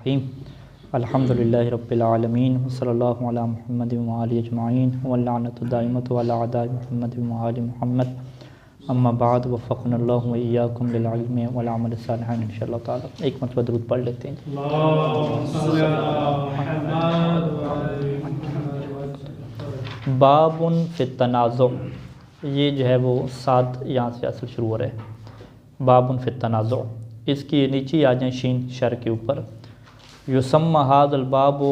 रहीम अल्हम्दुलिल्लाहि रब्बिल आलमीन सल्लल्लाहु अला मुहम्मद व आलिहि अजमाइन व लानतु दाइमतु अला अदाइ मुहम्मद व आलि मुहम्मद अम्मा बाद वफ़क़नल्लाहु व इय्याकुम लिल इल्मि वल अमल सालिह इंशाअल्लाह ताला। एक मरतबा दुरूद पढ़ लेते हैं। बाबुन फ़ित तनाज़ु, ये जो है वो 7 यहाँ से असल शुरू हो रहा है। बाबुन फ़ित तनाज़ु, इसकी नीचे आ जाए शीन शर के ऊपर। युसम्मा हाज़ल बाबु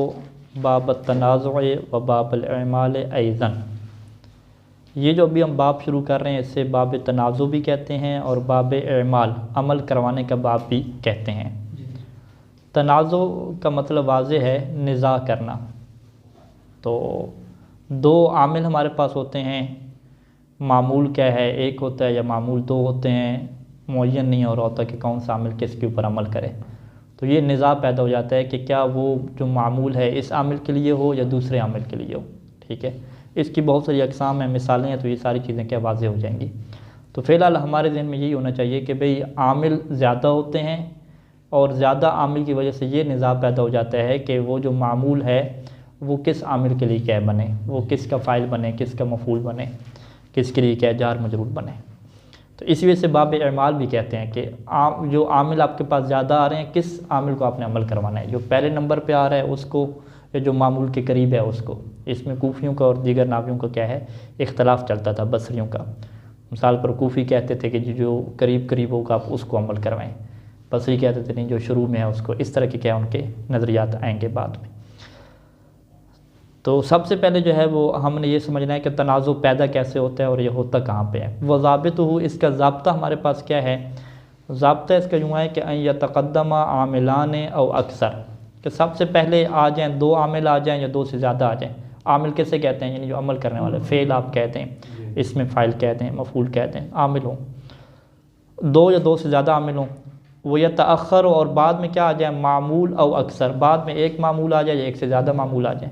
बाबत तनाज़ुअ व बाबल अमाल ऐज़न। ये जो अभी हम बाब शुरू कर रहे हैं इसे बाब तनाज़ु भी कहते हैं और बाब अमाल अमल करवाने का बाब भी कहते हैं। तनाज़ु का मतलब वाज़ेह है निज़ा करना। तो 2 आमिल हमारे पास होते हैं, मामूल क्या है, एक होता है या मामूल 2 होते हैं, मुअय्यन नहीं हो रहा होता कि कौन सा आमिल किसके ऊपर अमल करे। तो ये निज़ा पैदा हो जाता है कि क्या वो जो मामूल है इस आमिल के लिए हो या दूसरे आमिल के लिए हो। ठीक है, इसकी बहुत सारी अक़साम हैं, मिसालें हैं, तो ये सारी चीज़ें क्या वाज़ेह हो जाएंगी। तो फ़िलहाल हमारे ज़हन में यही होना चाहिए कि भाई आमिल ज़्यादा होते हैं और ज़्यादा आमिल की वजह से ये निज़ा पैदा हो जाता है कि वो जो मामूल है वो किस आमिल के लिए क्या बने, वो किसका फ़ाइल बने, किसका मफ़ूल बने, किसके लिए क्या जार मजरूर बने। तो इसी वजह से बाब अमाल भी कहते हैं कि जो आमिल आपके पास ज़्यादा आ रहे हैं किस आमिल को आपने अमल करवाना है, जो पहले नंबर पे आ रहा है उसको या जो मामूल के करीब है उसको। इसमें कूफ़ियों का और दीगर नावियों का क्या है इख्तलाफ चलता था, बसरियों का। मिसाल पर कूफ़ी कहते थे कि जो करीब करीब होगा आप उसको अमल करवाएं, बसरी कहते थे नहीं जो शुरू में है उसको। इस तरह के क्या उनके नज़रियात आएंगे बाद में। तो सबसे पहले जो है वो हमने ये समझना है कि तनाज़ु पैदा कैसे होता है और ये होता कहाँ पे है। वह ज़ाबितहु, इसका ज़ाब्ता हमारे पास क्या है। ज़ाब्ता इसका यूँ है कि अन यतक़द्दम आमिलान औ अक्सर, कि सबसे पहले आ जाएँ 2 आमिल आ जाएँ या 2 से ज़्यादा आ जाएँ। आमिल किसे कहते हैं, यानी जो अमल करने वाले, फ़ेल आप कहते हैं, इसमें फ़ाइल कहते हैं, मफ़ूल कहते हैं। आमिल हों 2 या 2 से ज़्यादा आमिल हों। वो यतअख़र, और बाद में क्या आ जाए मामूल औ अक्सर, बाद में एक मामूल आ जाए या एक से ज़्यादा मामूल आ जाए।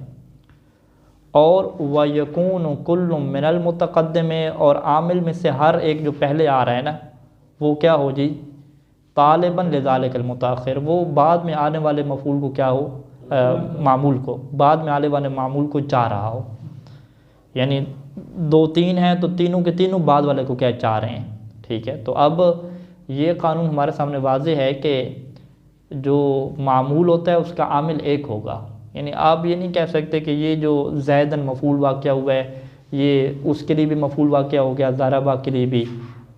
और वयकून कुल्लु मिनल मुतक़द्दिम, और आमिल में से हर एक जो पहले आ रहा है ना वो क्या हो जी तालिबन लिज़ालिकल मुताख़िर, वो बाद में आने वाले मफ़ूल को क्या हो, मामूल को, बाद में आने वाले मामूल को चाह रहा हो। यानी 2-3 हैं तो तीनों के तीनों बाद वाले को क्या चाह रहे हैं। ठीक है, तो अब ये कानून हमारे सामने वाज़ेह है कि जो मामूल होता है उसका आमिल एक होगा। यानी आप ये नहीं कह सकते कि ये जो ज़ैदन मफ़ूल वाक़या हुआ है ये उसके लिए भी मफ़ूल वाक़या हो गया, ज़ारबा के लिए भी,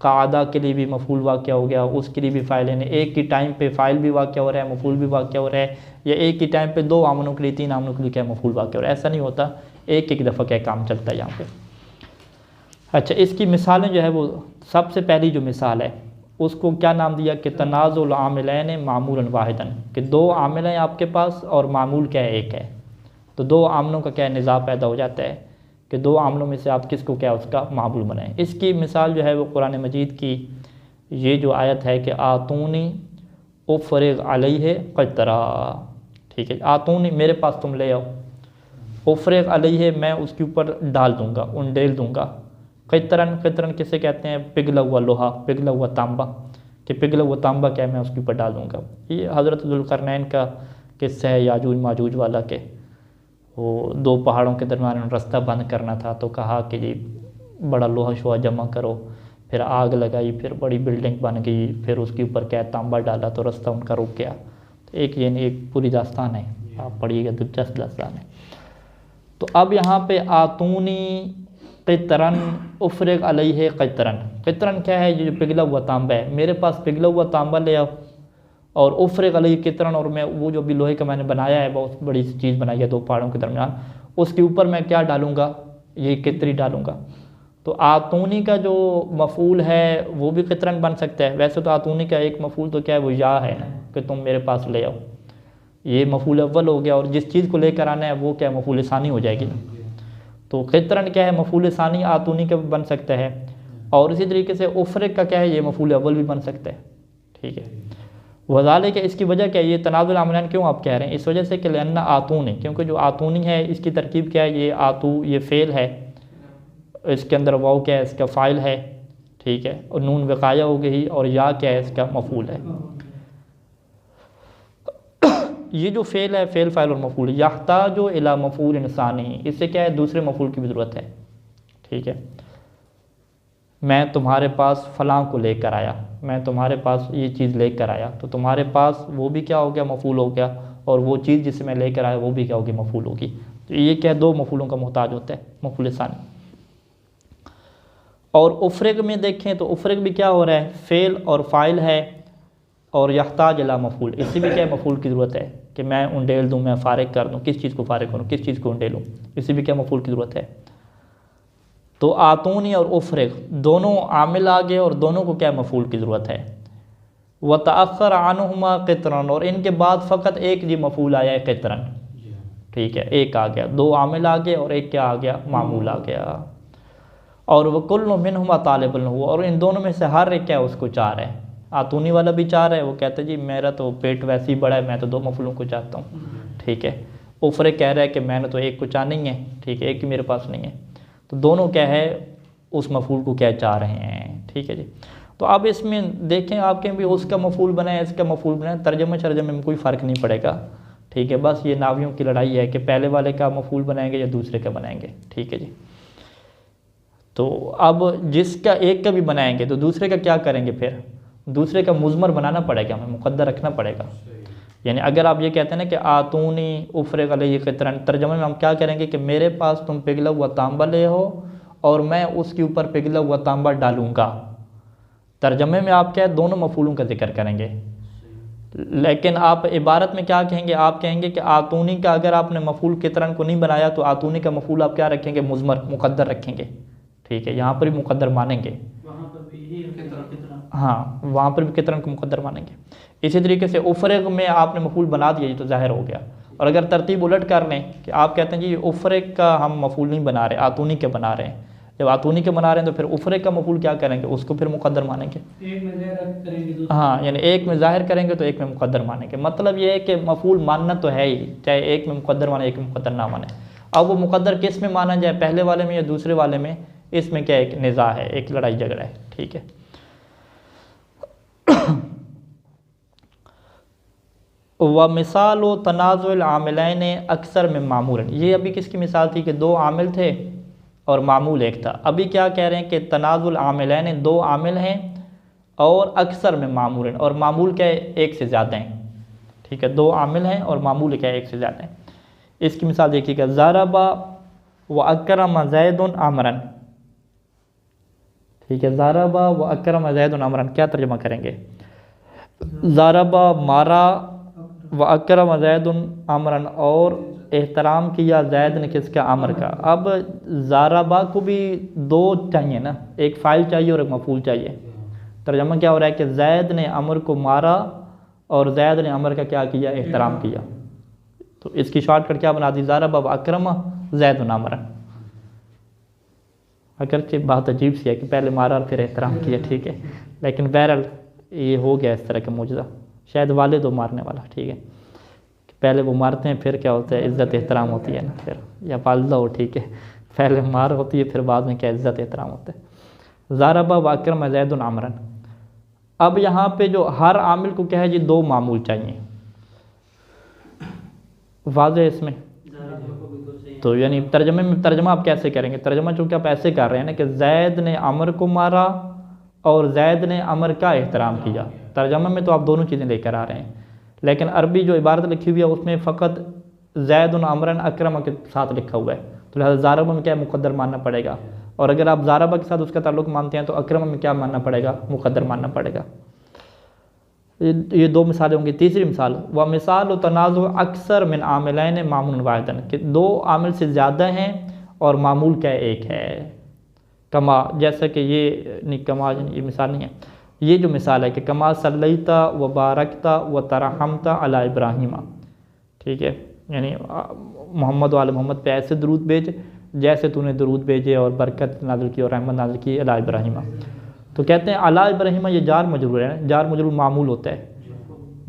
कादा के लिए भी मफ़ूल वाक़या हो गया, उसके लिए भी फ़ाइल, यानी एक ही टाइम पे फ़ाइल भी वाक़या हो रहा है, मफ़ूल भी वाक़या हो रहा है, या एक ही टाइम पे 2 आमलों के लिए 3 आमलों के लिए क्या मफ़ूल वाक़या हो रहा है। ऐसा नहीं होता, एक दफ़ा क्या काम चलता है यहाँ पे। अच्छा, इसकी मिसालें जो है वो सबसे पहली जो मिसाल है उसको क्या नाम दिया कि तनाज़ुल आमिलैन मामूलन वाहिदन, कि 2 आमिल हैं आपके पास और मामूल क्या है, एक है। तो 2 आमलों का क्या निज़ा पैदा हो जाता है कि 2 आमलों में से आप किसको क्या उसका मामूल बनाएं। इसकी मिसाल जो है वो कुरान मजीद की ये जो आयत है कि आतूनी उफ़रिग़ अलैहि क़तरा। ठीक है, आतूनी मेरे पास तुम ले आओ, उफ़रिग़ अलैहि मैं उसके ऊपर डाल दूँगा, उंडेल दूँगा। क़तरन, क़तरन किसे कहते हैं, पिघला हुआ लोहा, पिघला हुआ तांबा, कि पिघला हुआ तांबा क्या मैं उसके ऊपर डाल दूँगा। ये हज़रत ज़ुल्क़रनैन का किस्सा है याजूज माजूज वाला के। वो 2 पहाड़ों के दरमियान रास्ता बंद करना था तो कहा कि जी बड़ा लोहा शोहा जमा करो, फिर आग लगाई, फिर बड़ी बिल्डिंग बन गई, फिर उसके ऊपर क्या तांबा डाला तो रास्ता उनका रुक गया। तो एक पूरी दास्तान है, आप पढ़िएगा, दिलचस्प दास्तान है। तो अब यहाँ पे आतूनी क़तरन उफ़रिग़ अलैहि क़तरन, क़तरन क्या है, ये जो पिघला हुआ तांबा है, मेरे पास पिघला हुआ तांबा ले आओ, और उफ़रिग़ अलैहि क़तरन, और मैं वो जो भी लोहे का मैंने बनाया है, बहुत बड़ी चीज़ बनाई है 2 पहाड़ों के दरमियान, उसके ऊपर मैं क्या डालूँगा, ये क़तरी डालूँगा। तो आतूनी का जो मफ़ूल है वो भी क़तरन बन सकता है। वैसे तो आतूनी का एक मफ़ूल तो क्या है वो या है ना, कि तुम मेरे पास ले आओ, ये मफ़ूल अव्वल हो गया, और जिस चीज़ को लेकर आना है वो क्या मफ़ूल सानी हो जाएगी ना। तो क़तरन क्या है, मफ़ूल सानी आतूनी का भी बन सकता है, और इसी तरीके से उफ़रिग़ का क्या है, ये मफ़ूल अव्वल भी बन सकता है। ठीक है, वज़ालिक, इसकी वजह क्या है, ये तनाज़ुल आमिलैन क्यों आप कह रहे हैं, इस वजह से कि लन्ना आतूनी, क्योंकि जो आतूनी है इसकी तरकीब क्या है, ये आतू ये फ़ेल है, इसके अंदर वाव क्या है, इसका फ़ाइल है। ठीक है, और नून वक़ाया हो गई, और या क्या है, इसका मफ़ूल है। ये जो फ़ेल है, फ़ेल फ़ाइल और मफ़ूल, यहताजु इला मफ़ूल इंसानी, इससे क्या है, दूसरे मफ़ूल की भी ज़रूरत है। ठीक है, मैं तुम्हारे पास फ़लाँ को लेकर आया, मैं तुम्हारे पास ये चीज़ लेकर आया, तो तुम्हारे पास वो भी क्या हो गया, मफ़ूल हो गया, और वो चीज़ जिसे मैं लेकर आया वो भी क्या होगी, मफ़ूल होगी। तो ये क्या, दो मफ़ूलों का मोहताज होता है, मफ़ूल सानी। और उफ़्रिग में देखें तो उफ़्रिग भी क्या हो रहा है, फ़ेल और फ़ाइल है, और यहताज इला मफ़ूल, इससे भी क्या मफ़ूल की ज़रूरत है कि मैं उंडेल दूँ, मैं फ़ारिग कर दूँ, किस चीज़ को फ़ारिग करूँ, किस चीज़ को उंडेलूँ, इससे भी क्या मफ़ूल की ज़रूरत है। तो आतूनी और उफ़्रिग दोनों आमिल आ गए और दोनों को क्या मफ़ूल की ज़रूरत है। व तअख़्ख़र अन्हुमा क़ित्रन, और इनके बाद फ़कत एक जी मफ़ूल आया है, क़ित्रन। ठीक है, एक आ गया, दो आमिल आ गए और एक क्या आ गया, मामूल आ गया। और वह कुल्लु मिनहुमा तालिबुन लहू, और इन दोनों में से हर एक क्या है, उसको चार है। आतूनी वाला भी चार है, वो कहते जी मेरा तो पेट वैसे ही बड़ा है, मैं तो दो मफ़ूलों को चाहता हूँ। ठीक है, उफ़्रिग कह रहा है कि मैंने तो एक को चाहना ही है, ठीक है, एक ही मेरे पास नहीं है। तो दोनों क्या है, उस मफ़ूल को क्या चाह रहे हैं। ठीक है जी। तो अब इसमें देखें, आपके भी उसका मफ़ूल बना है, इसका मफ़ूल बना है, तर्जमे में कोई फ़र्क नहीं पड़ेगा। ठीक है, बस ये नावियों की लड़ाई है कि पहले वाले का मफ़ूल बनाएंगे या दूसरे का बनाएंगे। ठीक है जी। तो अब जिसका एक का भी बनाएंगे तो दूसरे का क्या करेंगे, फिर दूसरे का मुज़मर बनाना पड़ेगा, हमें मुक़द्दर रखना पड़ेगा। यानी अगर आप ये कहते हैं ना कि आतूनी उफ़्रिग अलैहि क़ित्रन, तर्जमे में हम क्या करेंगे कि मेरे पास तुम पिघला हुआ तांबा ले हो और मैं उसके ऊपर पिघला हुआ तांबा डालूँगा। तर्जमे में आप क्या है, दोनों मफ़ूलों का जिक्र करेंगे। लेकिन आप इबारत में क्या कहेंगे, आप कहेंगे कि आतूनी का अगर आपने मफ़ूल क़ित्रन को नहीं बनाया तो आतूनी का मफ़ूल आप क्या रखेंगे, मुज़मर, मुक़द्दर रखेंगे। ठीक है, यहाँ पर भी मुक़द्दर मानेंगे, हाँ वहाँ पर भी क़ित्रन को मुक़द्दर मानेंगे। इसी तरीके से उफ़्रिग में आपने मफ़ूल बना दिया, ये तो ज़ाहिर हो गया। और अगर तरतीब उलट कर लें कि आप कहते हैं जी उफ़्रिग का हम मफ़ूल नहीं बना रहे, आतूनी के बना रहे हैं, जब आतूनी के बना रहे हैं तो फिर उफ़्रिग का मफ़ूल क्या करेंगे, उसको फिर मुक़द्दर मानेंगे। एक में ज़ाहिर करेंगे, हाँ, यानी एक में ज़ाहिर करेंगे तो एक में मुक़द्दर मानेंगे। मतलब ये है कि मफ़ूल मानना तो है ही, चाहे एक में मुक़द्दर माने एक में मुक़द्दर ना माने। अब वो मुक़द्दर किस में माना जाए, पहले वाले में या दूसरे वाले में, इसमें क्या एक निज़ा है, एक लड़ाई झगड़ा है। ठीक है। व मिसाल तनाज़ुल आमिलैन अक्सर में मामूल, ये अभी किसकी मिसाल थी कि दो आमिल थे और मामूल एक था। अभी क्या कह रहे हैं कि तनाज़ुल आमिलैन, दो आमिल हैं और अक्सर में मामूल, और मामूल क्या है, एक से ज़्यादा हैं। ठीक है, दो आमिल हैं और मामूल क्या है, एक से ज़्यादा हैं। इसकी मिसाल देखिएगा, ज़रबा व अकरम ज़ैदुन अमरन। ठीक है, ज़रबा व अकरम ज़ैदुन अमरन, क्या तर्जुमा करेंगे, ज़रबा मारा, व अकरम ज़ैदुन अमरन, और एहतराम किया ज़ैद ने किसका, अमर का। अब ज़रबा को भी दो चाहिए ना, एक फ़ाइल चाहिए और एक मफ़ूल चाहिए। तर्जुमा क्या हो रहा है कि ज़ैद ने अमर को मारा और ज़ैद ने अमर का क्या किया, एहतराम किया। तो इसकी शॉर्टकट क्या बना दी, ज़रबा व अकरम ज़ैदुन अमरन। अगरचे बात अजीब सी है कि पहले मारा और फिर एहतराम किया। ठीक है, लेकिन बहरहाल ये हो गया इस तरह का मौजूदा, शायद वाले दो मारने वाला। ठीक है, पहले वो मारते हैं फिर क्या होता है, इज़्ज़त एहतराम होती है ना, फिर या वालदा हो। ठीक है, पहले मार होती है फिर बाद में क्या इज़्ज़त एहतराम होता है। ज़रबा व अकरम ज़ैदुन अमरन। अब यहाँ पे जो हर आमिल को क्या है जी, दो मामूल चाहिए, वाज़ेह इसमें। तो यानी तर्जमे में, तर्जमा आप कैसे करेंगे, तर्जमा चूँकि आप ऐसे कर रहे हैं ना कि ज़ैद ने अमर को मारा और ज़ैद ने अमर का एहतराम किया, तर्जमा में तो आप दोनों चीज़ें लेकर आ रहे हैं। लेकिन अरबी जो इबारत लिखी हुई है उसमें फ़कत ज़ैदुन अमरन अकरम के साथ लिखा हुआ है, तो लिहाजा ज़रबा में क्या मुक़द्दर मानना पड़ेगा। और अगर आप ज़रबा के साथ उसका ताल्लुक़ मानते हैं तो अकरम में क्या मानना पड़ेगा, मुक़द्दर मानना पड़ेगा। ये दो मिसालें होंगी। तीसरी मिसाल, व मिसाल तनाज़ु अक्सर मिन आमिलैन मामूल वाहिदन, कि दो आमिल से ज़्यादा हैं और मामूल क्या एक है। कमा, जैसा कि ये नहीं, कमा ये मिसाल नहीं है, ये जो मिसाल है कि कमा सल्लैता व बारकता व तरहमता अला इब्राहीमा। ठीक है, यानी मोहम्मद वाले मोहम्मद पे ऐसे दरूद भेज जैसे तूने दरूद भेजे और बरकत नाज़िल की और रहमत नाज़िल की अला इब्राहीमा। तो कहते हैं अला इब्राहीमा, ये जार मजरूर है, जार मजरूर मामूल होता है।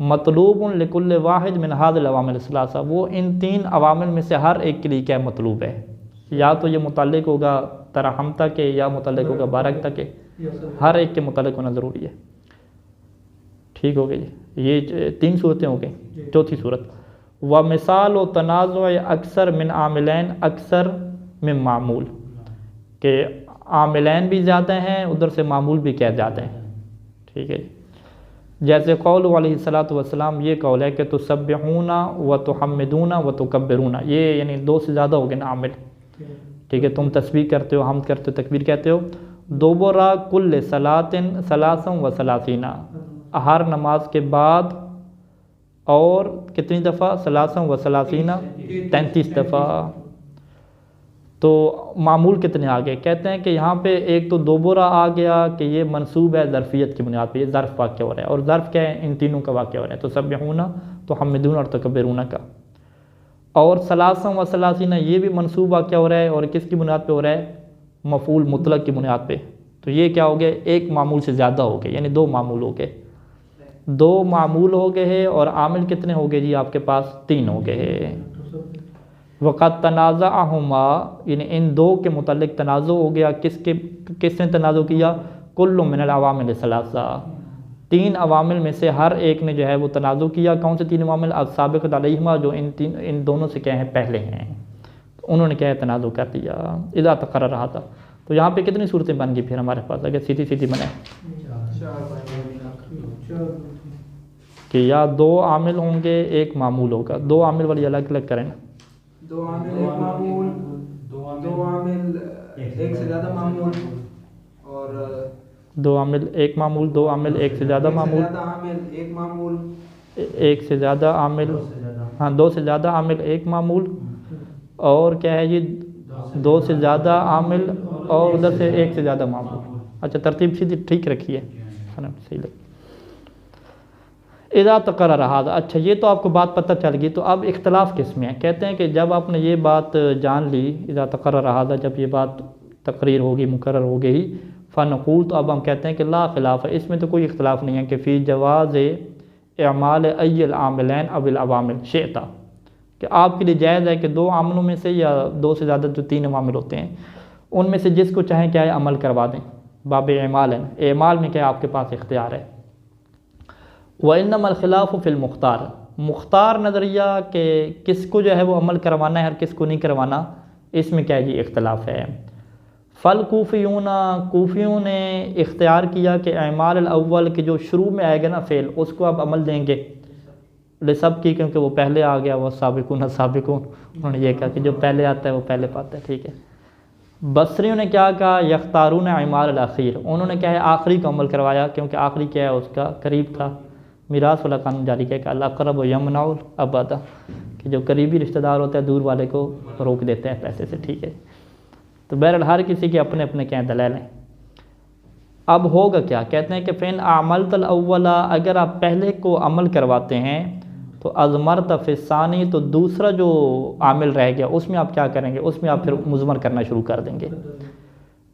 मतलूबुन लिकुल्ल वाहिद मिन हाज़िल अवामिल सलासा, वो इन तीन अवामिल में से हर एक के लिए क्या मतलूब है, या तो ये मुतल्लिक होगा तरहमता के या मुतल्लिक होगा बारकता के, हर एक के मुतल्लिक होना ज़रूरी है। ठीक हो गई जी, ये तीन सूरतें हो गई। चौथी सूरत व मिसाल व तनाज़ु अक्सर मिन आमिलैन अक्सर मिन मामूल, के आमिलैन भी ज़्यादा हैं, उधर से मामूल भी क्या ज़्यादा हैं। ठीक है, जैसे कौल अलैहिस्सलातु वस्सलाम, ये कौल है कि तुसब्बिहूना व तुहम्मिदूना व तुकब्बिरूना, ये यानी 2 से ज़्यादा हो गए ना आमिल। ठीक है, तुम तस्बीह करते हो, हम करते हो, तकबीर कहते हो। दोबरा कुल्ल सलातिन सलासम व सलासीना, हर नमाज के बाद और कितनी दफ़ा, सलासम व सलासीना 33 दफ़ा। तो मामूल कितने आ गए, कहते हैं कि यहाँ पे एक तो दोबरा आ गया कि ये मंसूब है ज़रफ़ियत की बुनियाद पे, ये ज़र्फ़ वाक़या हो रहा है, और ज़र्फ़ क्या है, इन तीनों का वाक़या हो रहा है, तो सब्बिहूना, तो हम्मिदूना और तकब्बिरूना का। और सलासम व सलासीना ये भी मंसूब वाक़या हो रहा है, और किसकी बुनियाद पे हो रहा है, मफ़ूल मुतलक की बुनियाद पे। तो ये क्या हो गया, एक मामूल से ज़्यादा हो गए, यानी 2 मामूल हो गए, 2 मामूल हो गए हैं, और आमिल कितने हो गए जी आपके पास, 3 हो गए हैं। वक़त तनाज़अहुमा, यानी इन 2 के मुतालिक तनाज़ु हो गया, किसने तनाज़ु किया, कुल्लु मिनल अवामिल सलासा, 3 अवामिल में से हर एक ने जो है वो तनाज़ु किया। कौन से 3 अवामिल, अस्साबिक़त अलैहिमा, जो इन दोनों से क्या हैं, पहले हैं, तो उन्होंने क्या है, तनाज़ु कर दिया। इज़ा तक़र्रर रहा था, तो यहाँ पे कितनी सूरतें बन गई फिर हमारे पास, अगर सीधी सीधी बने कि या 2 आमिल होंगे, 1 मामूल होगा। 2 आमिल वाली अलग अलग करें ना, 2 आमिल 1 मामूल, 2 आमिल 1 से ज़्यादा मामूल, और 2 आमिल 1 मामूल, 2 आमिल 1 से ज़्यादा मामूल, 1 मामूल, 1 से ज़्यादा आमिल, हाँ 2 से ज़्यादा आमिल 1 मामूल, और क्या है जी 2 से ज़्यादा आमिल, और उधर से 1 से ज़्यादा मामूल। अच्छा, तरतीब सीधी ठीक रखी है, सही लगी। इज़ा तक़र्रर हाज़ा, अच्छा ये तो आपको बात पता चल गई। तो अब इख्तलाफ किस में है, कहते हैं कि जब आपने ये बात जान ली, इज़ा तक़र्रर हाज़ा, जब ये बात तकरीर होगी, मुकर्रर हो गई, फ़नक़ूल, तो अब हम कहते हैं कि ला खिलाफ़ है, इसमें तो कोई इख्तलाफ नहीं है कि फ़ी जवाज़ इमाल अय्यल आमिलैन अविल अवामिल शिअता, कि आपके लिए जायज़ है कि 2 आमिलों में से या 2 से ज़्यादा जो 3 अवामिल होते हैं उनमें से जिसको चाहें क्या है अमल करवा दें। बाब इमाल है, इमाल में क्या आपके पास इख्तियार है। व इन्नमल खिलाफ़ फ़िल मुख्तार, मुख्तार नज़रिया के किसको जो है वो अमल करवाना है और किसको नहीं करवाना, इसमें क्या है जी इख्तलाफ है। फ़ल कूफ़ियों ने इख्तियार किया कि अमाल अव्वल के जो शुरू में आएगा ना फ़ेल, उसको आप अमल देंगे ले सब की, क्योंकि वो पहले आ गया, वो साबिकून साबिकून, उन्होंने ये कहा कि जो पहले आता है वो पहले पाता है। ठीक है, बसरियों ने क्या कहा, यख्तारून अमाल अखीर, उन्होंने क्या है आखिरी को अमल करवाया, क्योंकि आखिरी क्या है उसका करीब था। मीरास वाला कानून जारी किया कि अल-अक़रब यमनउल अबदा, कि जो करीबी रिश्तेदार होता है दूर वाले को रोक देते हैं पैसे से। ठीक है, तो बहरहाल हर किसी के अपने अपने क्या दलाल हैं। अब होगा क्या, कहते हैं कि फ़िन अमलतल अव्वला, अगर आप पहले को अमल करवाते हैं तो अज़मरत फ़िस्सानी, तो दूसरा जो आमिल रह गया उसमें आप क्या करेंगे, उसमें आप फिर मुज़मर करना शुरू कर देंगे।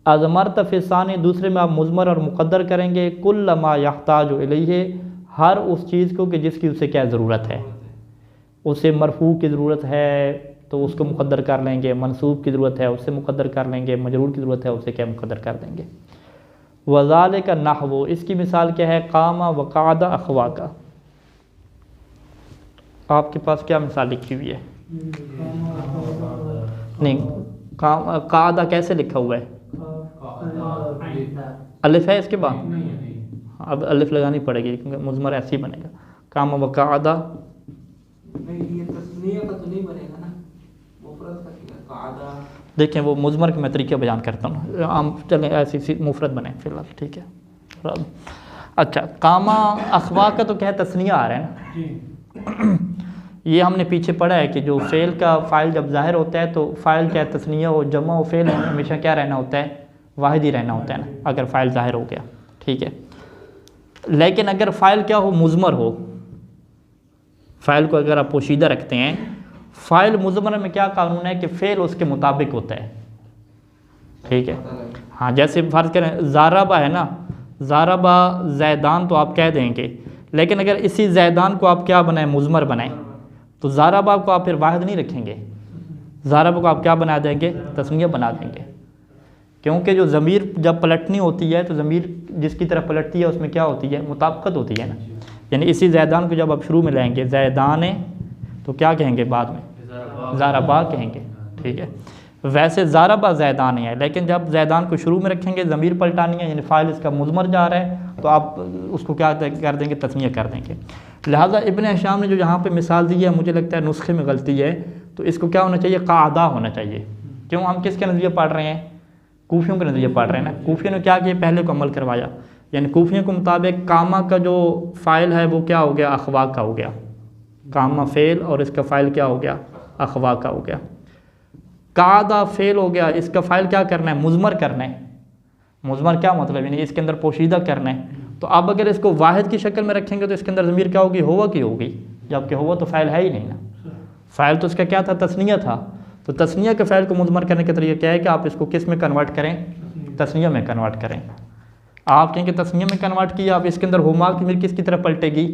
अज़मरत फ़िस्सानी, दूसरे में आप मुज़मर और मुक़द्दर करेंगे। कुल्ल मा यहताजु इलैहि, हर उस चीज़ को कि जिसकी उसे क्या ज़रूरत है, उसे मरफ़ू की ज़रूरत है तो उसको मुक़द्दर कर लेंगे, मनसूब की ज़रूरत है उससे मुक़द्दर कर लेंगे, मजरूर की ज़रूरत है उससे क्या मुक़द्दर कर देंगे। वज़ालिका नहवु, इसकी मिसाल क्या है, कामा व क़अदा अख़वाका, आपके पास क्या मिसाल लिखी हुई है, नहीं क़अदा कैसे लिखा हुआ है, अलिफ है इसके बाद, अब अलिफ लगानी पड़ेगी क्योंकि मुज़मर ऐसे ही बनेगा। कामा व क़अदा, ये तस्नीया का तो नहीं बनेगा ना, मुफ़रद का क़अदा। देखें वो मुज़मर के मैं तरीके बयान करता हूँ, हम चलें ऐसी मुफ़रद बने फ़िलहाल। ठीक है, अच्छा कामा अख़वा का तो क्या है तस्निया आ रहा है ना, ये हमने पीछे पढ़ा है कि जो फ़ेल का फ़ाइल जब ज़ाहिर होता है तो फ़ाइल क्या तस्निया हो जमा हो, फ़ेल हमेशा क्या रहना होता है, वाहिद ही रहना होता है ना, अगर फ़ाइल ज़ाहिर हो गया। ठीक है, लेकिन अगर फ़ाइल क्या हो, मुज़मर हो, फ़ाइल को अगर आप पोशीदा रखते हैं, फ़ाइल मुज़मर में क्या कानून है कि फ़ेल उसके मुताबिक होता है। ठीक है, हाँ जैसे फ़र्ज़ करें ज़ारबा है ना, ज़ारबा ज़ैदान तो आप कह देंगे, लेकिन अगर इसी ज़ैदान को आप क्या बनाएं, मुज़मर बनाएं, तो ज़ारबा को आप फिर वाहिद नहीं रखेंगे, ज़ारबा को आप क्या बना देंगे, तस्निया बना देंगे, क्योंकि जो ज़मीर जब पलटनी होती है तो ज़मीर जिसकी तरफ पलटती है उसमें क्या होती है, मुताबिकत होती है ना। यानी इसी ज़ैदान को जब आप शुरू में लाएंगे, ज़ैदान तो क्या कहेंगे बाद में, ज़ारबा कहेंगे। ठीक है, वैसे ज़ारबा ज़ैदान है, लेकिन जब ज़ैदान को शुरू में रखेंगे, ज़मीर पलटानी है, यानी फ़ाइल इसका मुज़मर जा रहा है, तो आप उसको क्या कर देंगे, तस्निया कर देंगे। लिहाजा इब्न हिशाम ने जो यहाँ पे मिसाल दी है, मुझे लगता है नुस्खे में गलती है, तो इसको क्या होना चाहिए, क़ादा होना चाहिए। क्यों, हम किसके नज़रिए पढ़ रहे हैं, कूफियों के नज़रिए पढ़ रहे हैं ना। कूफियों ने क्या किया, पहले को अमल करवाया, यानी कूफियों के मुताबिक कामा का जो फ़ाइल है वो क्या हो गया, अखवा का हो गया। कामा फ़ेल और इसका फ़ाइल क्या हो गया, अखवा का हो गया। कादा फ़ेल हो गया, इसका फ़ाइल क्या करना है, मुज़मर करना है। मुज़मर क्या मतलब, यानी इसके अंदर पोशीदा करना है। तो अब अगर इसको वाहिद की शक्ल में रखेंगे तो इसके अंदर ज़मीर क्या होगी, हुआ की होगी, जबकि हुआ तो फ़ाइल है ही नहीं ना। फ़ाइल तो इसका क्या था, तस्निया था। तो तस्निया के फ़ाइल को मुज़मर करने का तरीका क्या है कि आप इसको किस में कन्वर्ट करें, तस्निया में कन्वर्ट करें। आप कहेंगे तस्निया में कन्वर्ट किया, आप इसके अंदर हुमा की ज़मीर किसकी तरफ पलटेगी,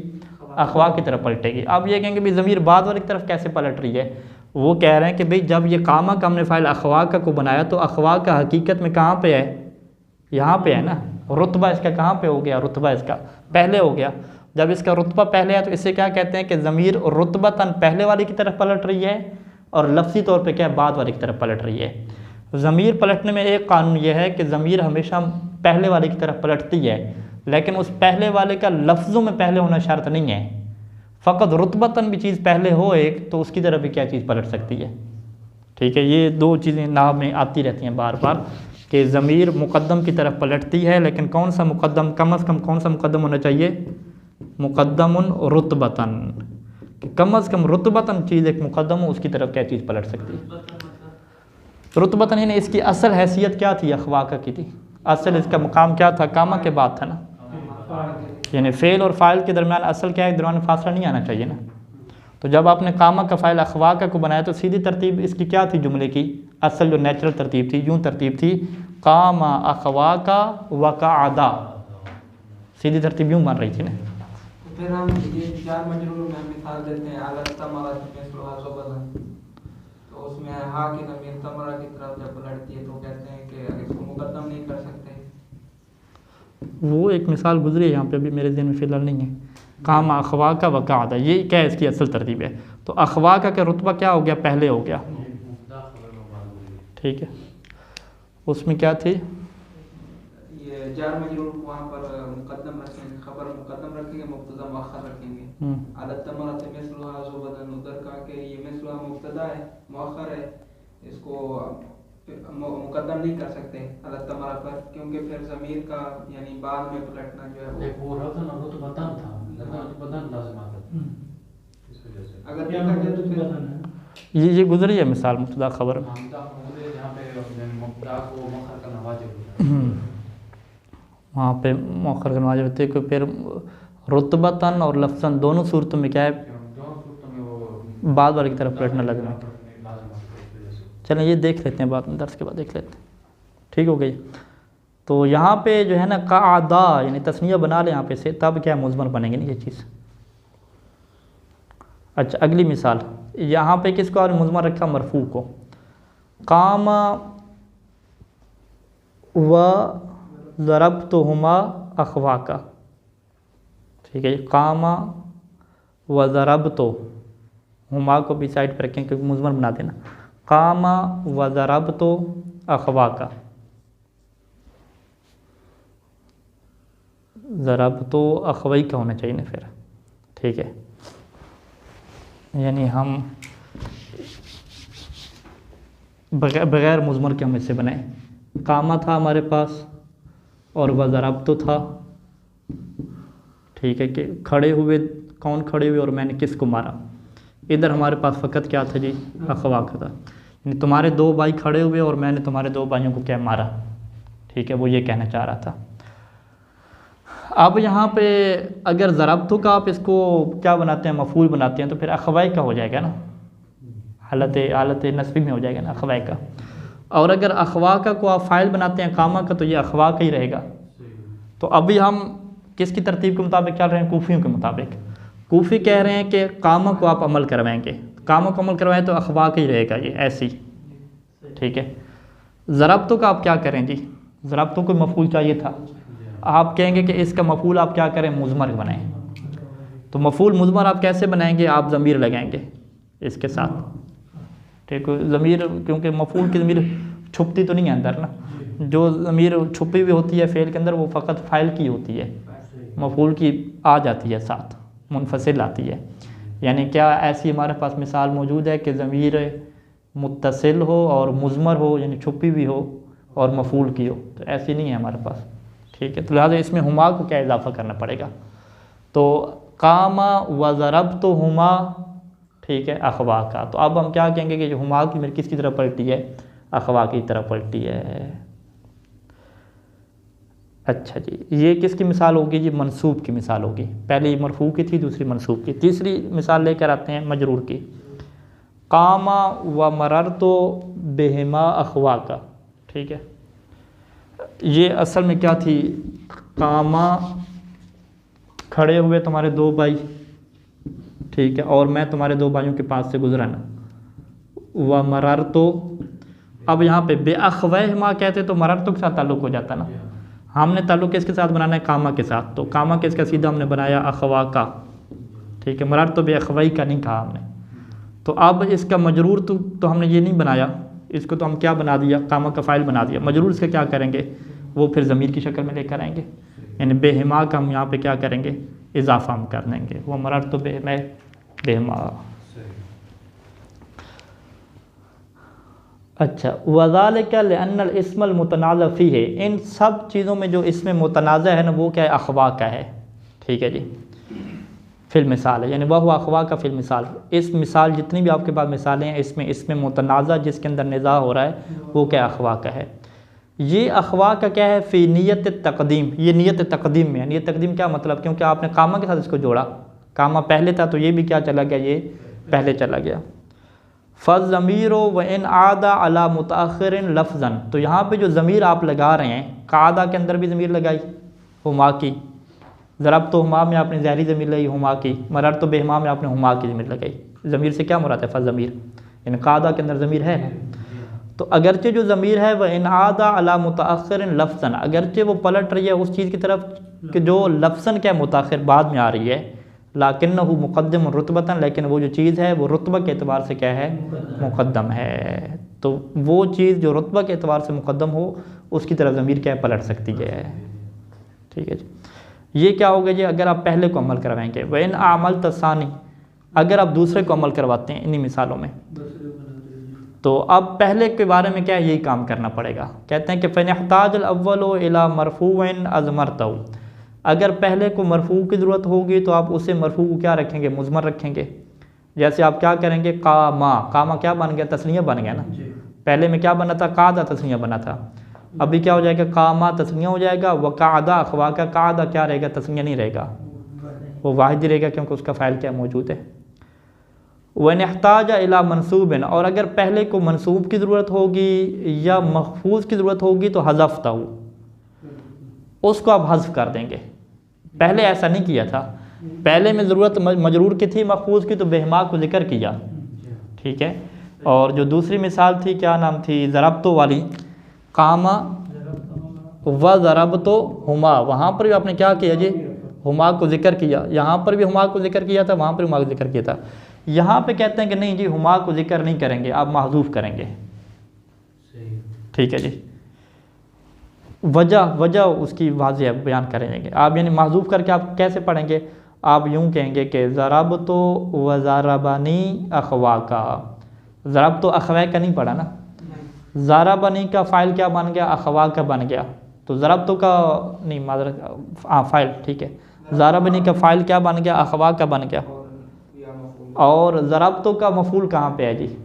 अखवा की तरफ पलटेगी। अब ये कहेंगे भाई ज़मीर बाद वाली तरफ कैसे पलट रही है, वो कह रहे हैं कि भाई जब ये कामा का हमने फ़ाइल अखवा का को बनाया तो अखवा का हकीकत में कहाँ पे है, यहाँ पे है ना। रुतबा इसका कहाँ पे हो गया, रुतबा इसका पहले हो गया। जब इसका रुतबा पहले है तो इसे क्या कहते हैं कि ज़मीर रुतबतन पहले वाली की तरफ पलट रही है और लफ्ज़ी तौर पे क्या बाद वाली की तरफ पलट रही है। ज़मीर पलटने में एक कानून यह है कि ज़मीर हमेशा पहले वाले की तरफ पलटती है, लेकिन उस पहले वाले का लफ्ज़ों में पहले होना शर्त नहीं है। फ़कत रुतबतन भी चीज़ पहले हो एक तो उसकी तरफ भी क्या चीज़ पलट सकती है। ठीक है, ये दो चीज़ें नाव में आती रहती हैं बार बार कि ज़मीर मुक़द्दम की तरफ पलटती है, लेकिन कौन सा मुक़द्दम, कम अज़ कम कौन सा मुक़द्दम होना चाहिए, मुक़द्दमुन रुतबतन, कि कम अज़ कम रुतबतन चीज़ एक मुक़द्दम हो उसकी तरफ क्या चीज़ पलट सकती है। रुतबतन यानी इसकी असल हैसियत क्या थी, अखवा का की थी, असल इसका मुकाम क्या था, कामा के बाद था ना। यानी फ़ेल और फ़ाइल के दरमियान असल क्या है, दरमियान फासला नहीं आना चाहिए ना। तो जब आपने कामा का फ़ाइल अखवा का को बनाया तो सीधी तरतीब इसकी क्या थी, जुमले की असल जो नेचुरल तरतीब थी, यूँ तरतीब थी कामा अखवा का वक़अदा, सीधी तरतीब यूँ बन रही थी ना। तो फिर हम ये जार मजरूर में मिसाल देते हैं अलग तमरा तो उसमें हा की ज़मीर तमरा की तरफ जब पलटती है तो कहते हैं कि इसको मुक़द्दम नहीं कर सकते। वो एक मिसाल गुजरी है यहाँ पे, अभी मेरे ज़हन में फ़िलहाल नहीं है। कामा अखवा का वक़अदा, ये क्या है, इसकी असल तरतीब है। तो अखवा का रुतबा क्या हो गया, पहले हो गया। ठीक है, उसमें क्या थी, ये जार मजरूर को वहाँ पर मुक़द्दम रखेंगे, खबर मुक़द्दम रखेंगे, मुब्तदा मुअख्खर रखेंगे। अलग तमरा से मिसलुहा ज़ुबदन उधर का के ये मिसलुहा मुब्तदा है, मुअख्खर है, इसको मुक़द्दम नहीं कर सकते अलग तमरा पर, क्योंकि फिर ज़मीर का यानी बाद में पलटना जो है वो रुतबतन था, रुतबतन लाज़िम आता था। इस वजह से अगर देखा जाए तो फिर ये गुजरी है मिसाल मुब्तदा खबर में, जहाँ पे मुब्तदा को मुअख्खर करना वाजिब होता है, वहाँ पे मुअख्खर करना वाजिब होता है। कि फिर रुतबतन और लफ्ज़न दोनों सूरतों में क्या है, दोनों सूरतों में वो बाद वाले की तरफ पलटना लगना है। लाज़िम आता है। इस वजह से चलें ये देख लेते हैं, बाद में दर्स के बाद देख लेते हैं। ठीक हो गई। तो यहाँ पे जो है ना क़ादा यानी तस्निया बना लें यहाँ पे से, तब क्या मुज़मर बनेंगे नहीं ये चीज़। अच्छा अगली मिसाल, यहाँ पे किसको और मुज़मर रखा, मरफू को। कामा व ज़रबतुहुमा अखवा का। ठीक है, कामा व ज़रबतुहुमा को भी साइड पर रखें क्योंकि मुज़मर बना देना। कामा व ज़रबतु अखवा का, ज़रबतु अखवई का होना चाहिए ना फिर। ठीक है, यानी हम बग़ैर मुज़मर के हम इससे बनाए। कामा था हमारे पास और वह ज़रबतु था। ठीक है, कि खड़े हुए, कौन खड़े हुए और मैंने किसको मारा। इधर हमारे पास फ़कत क्या था जी, अखवा का था, यानी तुम्हारे दो भाई खड़े हुए और मैंने तुम्हारे दो भाइयों को क्या मारा। ठीक है, वो ये कहना चाह रहा था। अब यहाँ पे अगर ज़रबतु का आप इसको क्या बनाते हैं, मफ़ूल बनाते हैं, तो फिर अखवाई का हो जाएगा ना, हालत नस्बी में हो जाएगा ना अखवाई का। और अगर अखवा का को आप फ़ाइल बनाते हैं कामा का, तो ये अखवा का ही रहेगा। तो अभी हम किसकी तरतीब के मुताबिक चल रहे हैं, कूफियों के मुताबिक। कूफी कह रहे हैं कि कामा को आप अमल करवाएंगे, कामा को अमल करवाएं तो अखवा का ही रहेगा ये ऐसी। ठीक है, ज़रबतु का आप क्या करें जी, ज़रबतु को मफ़ूल चाहिए था, आप कहेंगे कि इसका मफ़ूल आप क्या करें, मुज़मर बनाएं। तो मफ़ूल मुज़मर आप कैसे बनाएंगे, आप ज़मीर लगाएंगे। इसके साथ, ठीक है। ज़मीर क्योंकि मफ़ूल की ज़मीर छुपती तो नहीं है अंदर ना, जो ज़मीर छुपी हुई होती है फ़ेल के अंदर वो फ़कत फ़ाइल की होती है, मफ़ूल की आ जाती है साथ, मुनफसिल आती है। यानी क्या ऐसी हमारे पास मिसाल मौजूद है कि ज़मीर मुत्तसिल हो और मुज़मर हो, यानी छुपी हुई हो और मफ़ूल की हो? तो ऐसी नहीं है हमारे पास, ठीक है। तो लिहाजा इसमें हुमा को क्या इजाफ़ा करना पड़ेगा, तो कामा व ज़रबतु हुमा, ठीक है, अखवा का। तो अब हम क्या कहेंगे कि जो हुमा की मेरी किसकी तरफ पलटी है, अखवा की तरफ पलटी है। अच्छा जी, ये किसकी मिसाल होगी जी, मंसूब की मिसाल होगी। पहले ये मरफू की थी, दूसरी मंसूब की। तीसरी मिसाल लेकर आते हैं मजरूर की, कामा व मररतु बिहिमा अखवा का, ठीक है। ये असल में क्या थी, कामा खड़े हुए तुम्हारे दो भाई, ठीक है, और मैं तुम्हारे दो भाइयों के पास से गुजरा ना, व मररतु, अब यहाँ पे बेअखवैहिमा कहते तो मररतु के साथ ताल्लुक़ हो जाता ना, हमने ताल्लुक़ किसके साथ बनाना है, कामा के साथ, तो कामा के इसका सीधा हमने बनाया अखवा का, ठीक है। मररतु बेअखवै का नहीं कहा हमने। तो अब इसका मजरूर तो हमने ये नहीं बनाया, इसको तो हम क्या बना दिया, कामा का फ़ाइल बना दिया। मजरूर इसका क्या करेंगे, वो फिर ज़मीर की शक्ल में लेकर आएंगे, यानी बेहिमा का हम यहाँ पे क्या करेंगे, इजाफ़ा हम कर देंगे, वो मररतु बेहिमा। अच्छा, वज़ालिका लिअन्नल इस्मल मुतनाज़अ फ़ीह, इन सब चीज़ों में जो इसमें मुतनाज़अ है ना वो क्या है, अखवा का है, ठीक है जी। फिल मिसाल है, यानी वह अखवा का फिल मिसाल। इस मिसाल जितनी भी आपके पास मिसालें हैं इसमें मुतनाज़अ जिसके अंदर निज़ा हो रहा है वो क्या अखवा का है। ये अखवा का क्या है, फ़ी नियत तक़दीम, ये नियत तक़दीम में है। नियत तक़दीम क्या मतलब, क्योंकि आपने कामा के साथ इसको जोड़ा, कामा पहले था तो ये भी क्या चला गया, ये पहले चला गया। फ़ज़मीरो व इन आदा अला मुतअख़िरिन लफ्ज़न, तो यहाँ पे जो ज़मीर आप लगा रहे हैं, कादा के अंदर भी ज़मीर लगाई हुमा की, ज़रब तो हुमा में आपने ज़हरी ज़मीर लगाई हुमा की, मरर तो बेहमा में आपने हुमा की ज़मीर लगाई। ज़मीर से क्या मुराद है, फ़ज़मीर, यानी कादा के अंदर ज़मीर है। तो अगरचे जो ज़मीर है वह इन आदा अला मुतअख़िरिन लफ्ज़न, अगरचे वो पलट रही है उस चीज़ की तरफ कि जो लफ्ज़न क्या मुतअख़िर बाद में आ रही है, लाकिन्नहु मुक़द्दम रुतबतन, लेकिन वो जो चीज़ है वो रुतबा के एतबार से क्या है, मुक़द्दम है। तो वो चीज़ जो रुतबा के एतबार से मुक़द्दम हो उसकी तरफ ज़मीर क्या है, पलट सकती है, ठीक है जी। ये क्या होगा जी, अगर आप पहले को अमल करवाएंगे, वैन आमल तसानी, अगर आप दूसरे को अमल करवाते हैं इन्हीं मिसालों में, तो अब पहले के बारे में क्या है, यही काम करना पड़ेगा। कहते हैं कि फ़नहताजुल अव्वलु इला मरफ़ूइन अज़मरतहु, अगर पहले को मरफ़ू की ज़रूरत होगी तो आप उसे मरफ़ू को क्या रखेंगे, मुज़मर रखेंगे। जैसे आप क्या करेंगे, कामा, कामा क्या बन गया, तस्निया बन गया ना, पहले में क्या बना था, कादा तस्निया बना था, अभी क्या हो जाएगा, कामा तस्निया हो जाएगा, व कादा अखवा का, कादा क्या रहेगा, तस्निया नहीं रहेगा, वो वाहिद रहेगा क्योंकि उसका फ़ाइल क्या मौजूद है। वनहताजा इला मनसूबिन, और अगर पहले को मनसूब की ज़रूरत होगी या महफूज की ज़रूरत होगी तो हज़फ़तहु, उसको आप हज़फ़ कर देंगे। पहले ऐसा नहीं किया था, पहले में ज़रूरत मजरूर की थी, महफूज की, तो बेहमा को ज़िक्र किया, ठीक है। और जो दूसरी मिसाल थी, क्या नाम थी, ज़रबतो वाली, कामा व ज़रबतो हुमा, वहाँ पर भी आपने क्या किया जी, हुमा को ज़िक्र किया, यहाँ पर भी हुमा को ज़िक्र किया था, वहाँ पर हुमा को ज़िक्र किया था। यहाँ पे कहते हैं कि नहीं जी, हुमा को ज़िक्र नहीं करेंगे, आप महज़ूफ़ करेंगे, ठीक है जी। वजह उसकी वाज़ेह बयान करेंगे आप, यानी महज़ूफ़ करके आप कैसे पढ़ेंगे, आप यूँ कहेंगे कि ज़रबतो व ज़रबनी अखवा का, ज़रब तो अखवा का नहीं पढ़ा ना, ज़रबनी का फ़ाइल क्या बन गया, अखवा का बन गया, तो ज़रब तो का नहीं, माज़रत, फ़ाइल, ठीक है, ज़रबनी का फ़ाइल क्या बन गया, अखवा का बन गया। और ज़रब तो का मफ़ूल कहाँ पे है जी,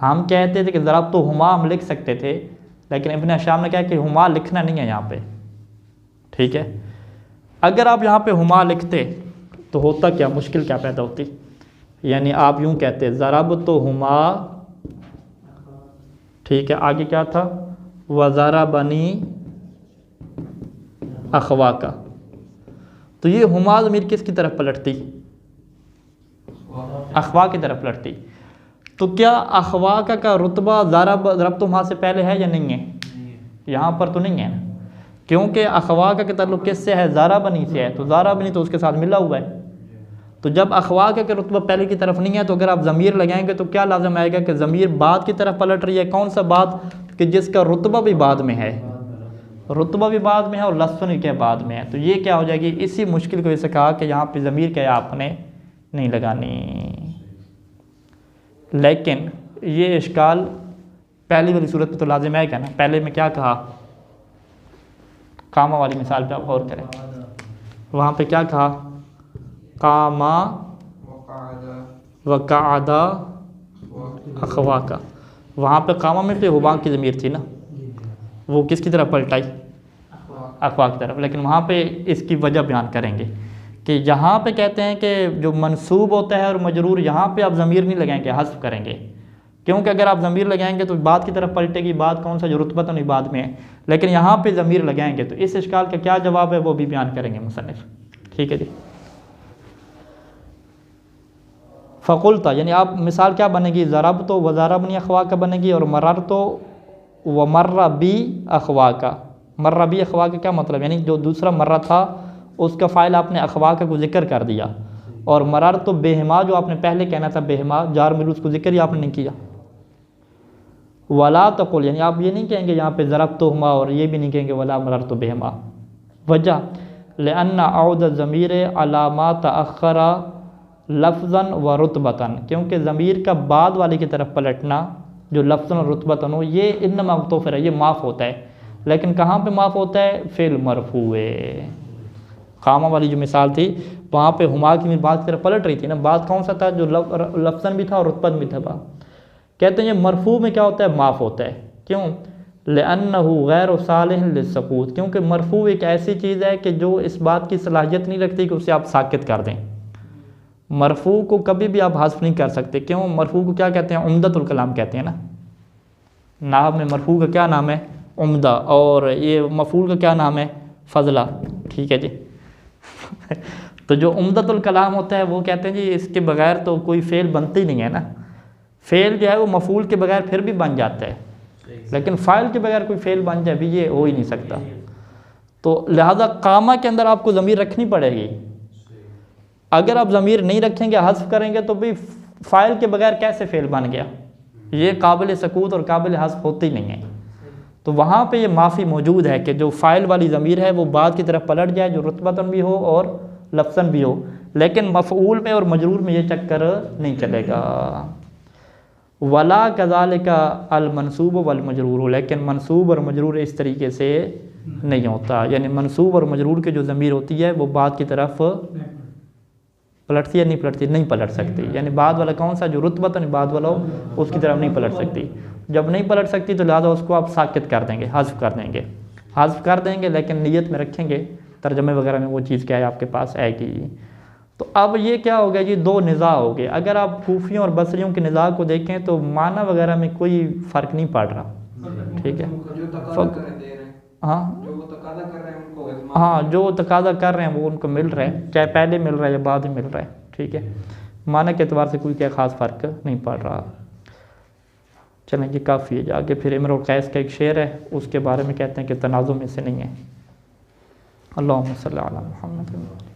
हम कहते थे कि ज़रब तो हुमा हम लिख सकते थे, लेकिन इब्न हिशाम ने कहा कि हुमा लिखना नहीं है यहाँ पे, ठीक है। अगर आप यहाँ पे हुमा लिखते तो होता क्या, मुश्किल क्या पैदा होती, यानी आप यूँ कहते ज़रब तो हुमा, ठीक है, आगे क्या था, वज़रबनी अखवा का, तो ये हुमा ज़मीर किसकी तरफ पलटती, अखवा की तरफ पलटती। तो क्या अखवा का रुतबा ज़रब तो हुमा से पहले है या नहीं है, यहाँ पर तो नहीं है, क्योंकि अखवा का ताल्लुक़ किससे है, ज़रबनी से है, तो ज़रबनी तो उसके साथ मिला हुआ है। तो जब अखवा के रुतबा पहले की तरफ नहीं है तो अगर आप ज़मीर लगाएंगे तो क्या लाजम आएगा कि ज़मीर बाद की तरफ पलट रही है। कौन सा बाद? कि जिसका रुतबा भी बाद में है, रुतबा भी बाद में है और लफ्ज़ भी क्या बाद में है। तो ये क्या हो जाएगी, इसी मुश्किल को इसे कहा कि यहाँ पे ज़मीर क्या है आपने नहीं लगानी। लेकिन ये इश्काल पहली वाली सूरत में तो लाजिम है क्या ना। पहले में क्या कहा, कामा वाली मिसाल पे आप गौर करें, वहाँ पे क्या कहा, कामा वक़अदा अखवा का। वहाँ पे कामा में पे हुबा की ज़मीर थी ना, वो किसकी तरफ पलटाई, अखवा की तरफ। लेकिन वहाँ पे इसकी वजह बयान करेंगे कि यहाँ पे कहते हैं कि जो मंसूब होता है और मजरूर, यहाँ पे आप ज़मीर नहीं लगाएंगे, हस्फ करेंगे। क्योंकि अगर आप ज़मीर लगाएंगे तो बाद की तरफ पलटेगी, बाद कौन सा, जो रुतबा तो नहीं बाद में है। लेकिन यहाँ पे ज़मीर लगाएंगे तो इस इश्काल का क्या जवाब है वो भी बयान करेंगे मुसन्निफ़। ठीक है जी। फ़कुलता यानी आप मिसाल क्या बनेगी, ज़रब तो वज़रबनी अखवा का बनेगी, और मर्र तो व मर्रा बी अखवा का। मर्रा बी अखवा का क्या मतलब, यानी जो दूसरा मर्रा था उसका फ़ाइल आपने अखवा का को ज़िक्र कर दिया, और मर्र तो बेहमा जो आपने पहले कहना था बेहमा जार मिल उसको ज़िक्र ही आपने नहीं किया। वला तक़ुल यानी आप ये नहीं कहेंगे यहाँ पे ज़रब तो हुमा, और ये भी नहीं कहेंगे वला मर्र तो बेहमा। वजह लिअन्ना औद ज़मीर अलामा तअख़्ख़रा लफ्ज़न व रुतबतन, क्योंकि ज़मीर का बाद वाले की तरफ पलटना जो लफ्ज़न और रुतबतन हो, ये इन्नमा मुग़्तफ़र है, ये माफ़ होता है। लेकिन कहाँ पे माफ़ होता है, फ़िल मरफ़ूए। कामा वाली जो मिसाल थी वहाँ पे हुमा की बाद की तरफ पलट रही थी ना, बाद कौन सा था, जो लफ्ज़न भी था और रुतबत भी था। कहते हैं ये मरफ़ू में क्या होता है, माफ़ होता है। क्यों? लिअन्नहु गैर सालिह लिस्सकूत, क्योंकि मरफ़ू एक ऐसी चीज़ है कि जो इस बात की सलाहियत नहीं रखती कि उसे आप साकित कर दें। मरफ़ू को कभी भी आप हज़्फ़ नहीं कर सकते। क्यों? मरफ़ू को क्या कहते हैं, उम्दतुल कलाम कहते हैं ना। नाहव में मरफ़ू का क्या नाम है, उम्दा, और ये मफ़ूल का क्या नाम है, फ़ज़ला। ठीक है जी। तो जो उम्दतुल कलाम होता है वो कहते हैं जी इसके बगैर तो कोई फ़ेल बनती ही नहीं है ना। फ़ेल जो है वो मफ़ूल के बगैर फिर भी बन जाता है, लेकिन फ़ाइल के बगैर कोई फ़ेल बन जाए भी ये हो ही नहीं सकता। तो लिहाजा कामा के अंदर आपको ज़मीर रखनी पड़ेगी। अगर आप ज़मीर नहीं रखेंगे, हज़्फ़ करेंगे, तो भाई फ़ाइल के बगैर कैसे फ़ेल बन गया, ये काबिल सकूत और काबिल हज़्फ़ होती नहीं है। तो वहाँ पे ये माफ़ी मौजूद है कि जो फ़ाइल वाली ज़मीर है वो बाद की तरफ पलट जाए, जो रुतबतन भी हो और लफ्ज़न भी हो। लेकिन मफ़ऊल में और मजरूर में ये चक्कर नहीं चलेगा। वला कज़ालिका अल मंसूब वल मजरूर, लेकिन मंसूब और मजरूर इस तरीके से नहीं होता। यानी मंसूब और मजरूर की जो ज़मीर होती है वो बाद की तरफ पलटती है, नहीं पलटती, नहीं पलट सकती। यानी बाद वाला कौन सा, जो रुतबतन बाद वाला हो उसकी तरफ नहीं पलट सकती। जब नहीं पलट सकती तो लिहाजा उसको आप साकित कर देंगे, हज़्फ़ कर देंगे, हज़्फ़ कर देंगे, लेकिन नीयत में रखेंगे, तर्जमे वगैरह में वो चीज़ क्या है आपके पास आएगी। तो अब ये क्या हो गया जी, दो निज़ा हो गए। अगर आप कूफियों और बसरियों के निज़ा को देखें तो माना वगैरह में कोई फ़र्क नहीं पड़ रहा। ठीक है, हाँ हाँ, जो तकाज़ा कर रहे हैं वो उनको मिल रहा है, चाहे पहले मिल रहा है या बाद में मिल रहा है। ठीक है, माना के एतबार से कोई क्या ख़ास फ़र्क नहीं पड़ रहा। चलें ये काफ़ी है। आगे फिर इमरुल कैस का एक शेर है, उसके बारे में कहते हैं कि तनाज़ुम में से नहीं है। अल्लाहुम्मा सल्ली अला मुहम्मद।